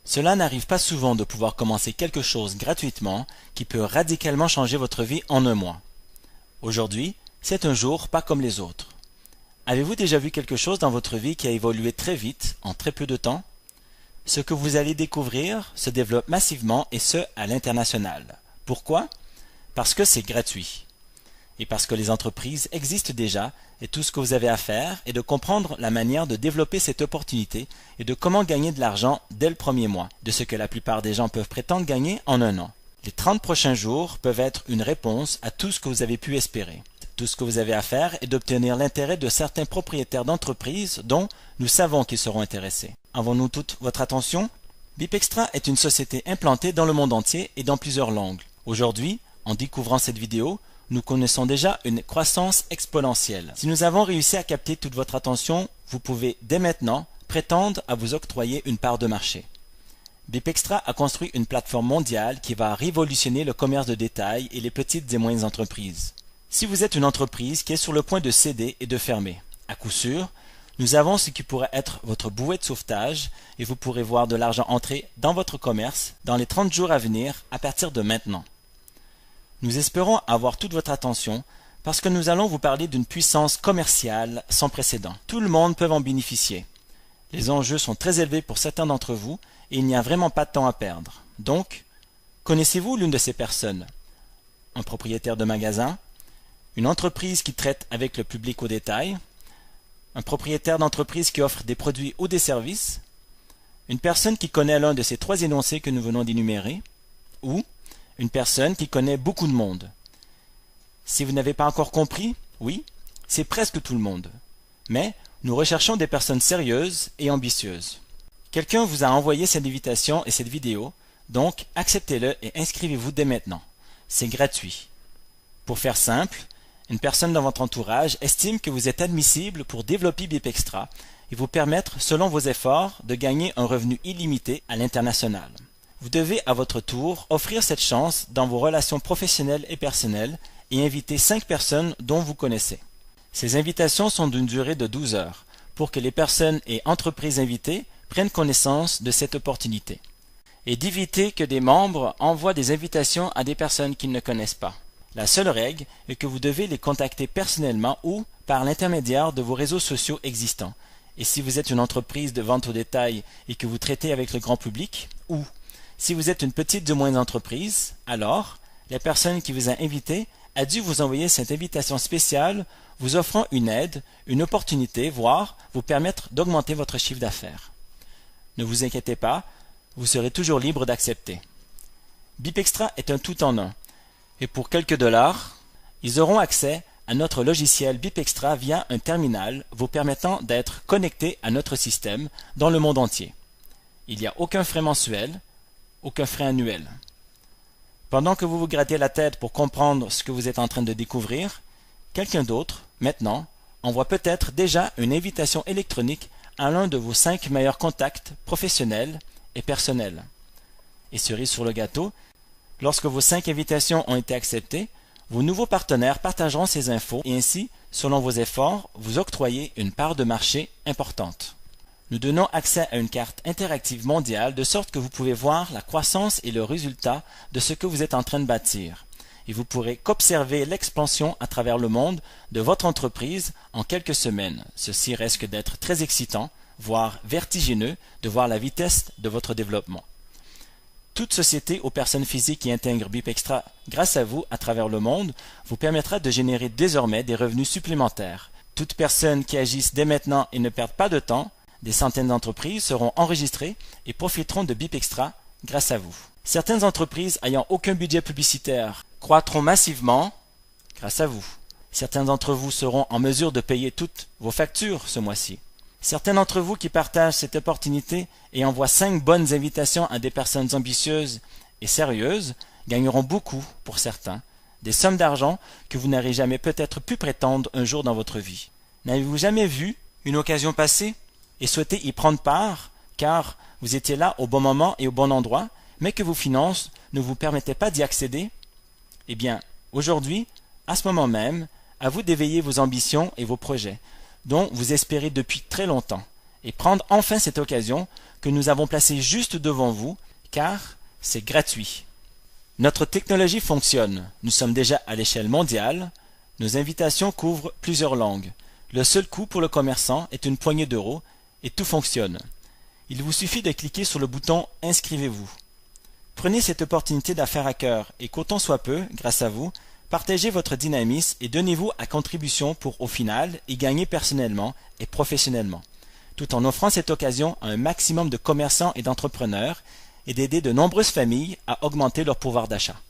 Cela n'arrive pas souvent de pouvoir commencer quelque chose gratuitement qui peut radicalement changer votre vie en un mois. Aujourd'hui, c'est un jour pas comme les autres. Avez-vous déjà vu quelque chose dans votre vie qui a évolué très vite, en très peu de temps? Ce que vous allez découvrir se développe massivement et ce, à l'international. Pourquoi? Parce que c'est gratuit. Et parce que les entreprises existent déjà et tout ce que vous avez à faire est de comprendre la manière de développer cette opportunité et de comment gagner de l'argent dès le premier mois, de ce que la plupart des gens peuvent prétendre gagner en un an. Les 30 prochains jours peuvent être une réponse à tout ce que vous avez pu espérer. Tout ce que vous avez à faire est d'obtenir l'intérêt de certains propriétaires d'entreprises dont nous savons qu'ils seront intéressés. Avons-nous toute votre attention? BipExtra est une société implantée dans le monde entier et dans plusieurs langues. Aujourd'hui, en découvrant cette vidéo, nous connaissons déjà une croissance exponentielle. Si nous avons réussi à capter toute votre attention, vous pouvez dès maintenant prétendre à vous octroyer une part de marché. BipExtra a construit une plateforme mondiale qui va révolutionner le commerce de détail et les petites et moyennes entreprises. Si vous êtes une entreprise qui est sur le point de céder et de fermer, à coup sûr, nous avons ce qui pourrait être votre bouée de sauvetage et vous pourrez voir de l'argent entrer dans votre commerce dans les 30 jours à venir à partir de maintenant. Nous espérons avoir toute votre attention parce que nous allons vous parler d'une puissance commerciale sans précédent. Tout le monde peut en bénéficier. Les enjeux sont très élevés pour certains d'entre vous et il n'y a vraiment pas de temps à perdre. Donc, connaissez-vous l'une de ces personnes? Un propriétaire de magasin? Une entreprise qui traite avec le public au détail? Un propriétaire d'entreprise qui offre des produits ou des services? Une personne qui connaît l'un de ces trois énoncés que nous venons d'énumérer? Ou une personne qui connaît beaucoup de monde? Si vous n'avez pas encore compris, oui, c'est presque tout le monde. Mais nous recherchons des personnes sérieuses et ambitieuses. Quelqu'un vous a envoyé cette invitation et cette vidéo, donc acceptez-le et inscrivez-vous dès maintenant. C'est gratuit. Pour faire simple, une personne dans votre entourage estime que vous êtes admissible pour développer BipExtra et vous permettre, selon vos efforts, de gagner un revenu illimité à l'international. Vous devez à votre tour offrir cette chance dans vos relations professionnelles et personnelles et inviter 5 personnes dont vous connaissez. Ces invitations sont d'une durée de 12 heures pour que les personnes et entreprises invitées prennent connaissance de cette opportunité et d'éviter que des membres envoient des invitations à des personnes qu'ils ne connaissent pas. La seule règle est que vous devez les contacter personnellement ou par l'intermédiaire de vos réseaux sociaux existants. Et si vous êtes une entreprise de vente au détail et que vous traitez avec le grand public, ou si vous êtes une petite ou moyenne entreprise, alors la personne qui vous a invité a dû vous envoyer cette invitation spéciale vous offrant une aide, une opportunité, voire vous permettre d'augmenter votre chiffre d'affaires. Ne vous inquiétez pas, vous serez toujours libre d'accepter. BipExtra est un tout en un. Et pour quelques dollars, ils auront accès à notre logiciel BipExtra via un terminal vous permettant d'être connecté à notre système dans le monde entier. Il n'y a aucun frais mensuel, aucun frais annuel. Pendant que vous vous grattez la tête pour comprendre ce que vous êtes en train de découvrir, quelqu'un d'autre, maintenant, envoie peut-être déjà une invitation électronique à l'un de vos 5 meilleurs contacts professionnels et personnels. Et cerise sur le gâteau, lorsque vos 5 invitations ont été acceptées, vos nouveaux partenaires partageront ces infos et ainsi, selon vos efforts, vous octroyez une part de marché importante. Nous donnons accès à une carte interactive mondiale de sorte que vous pouvez voir la croissance et le résultat de ce que vous êtes en train de bâtir. Et vous pourrez qu'observer l'expansion à travers le monde de votre entreprise en quelques semaines. Ceci risque d'être très excitant, voire vertigineux, de voir la vitesse de votre développement. Toute société ou personne physique qui intègre BipExtra grâce à vous à travers le monde vous permettra de générer désormais des revenus supplémentaires. Toute personne qui agisse dès maintenant et ne perde pas de temps, des centaines d'entreprises seront enregistrées et profiteront de BipExtra grâce à vous. Certaines entreprises ayant aucun budget publicitaire croîtront massivement grâce à vous. Certains d'entre vous seront en mesure de payer toutes vos factures ce mois-ci. Certains d'entre vous qui partagent cette opportunité et envoient 5 bonnes invitations à des personnes ambitieuses et sérieuses gagneront beaucoup, pour certains, des sommes d'argent que vous n'aurez jamais peut-être pu prétendre un jour dans votre vie. N'avez-vous jamais vu une occasion passer et souhaité y prendre part, car vous étiez là au bon moment et au bon endroit, mais que vos finances ne vous permettaient pas d'y accéder? Eh bien, aujourd'hui, à ce moment même, à vous d'éveiller vos ambitions et vos projets, dont vous espérez depuis très longtemps, et prendre enfin cette occasion que nous avons placée juste devant vous, car c'est gratuit. Notre technologie fonctionne. Nous sommes déjà à l'échelle mondiale. Nos invitations couvrent plusieurs langues. Le seul coût pour le commerçant est une poignée d'euros et tout fonctionne. Il vous suffit de cliquer sur le bouton « Inscrivez-vous ». Prenez cette opportunité d'affaires à cœur et qu'autant soit peu, grâce à vous, partagez votre dynamisme et donnez-vous à contribution pour, au final, y gagner personnellement et professionnellement, tout en offrant cette occasion à un maximum de commerçants et d'entrepreneurs et d'aider de nombreuses familles à augmenter leur pouvoir d'achat.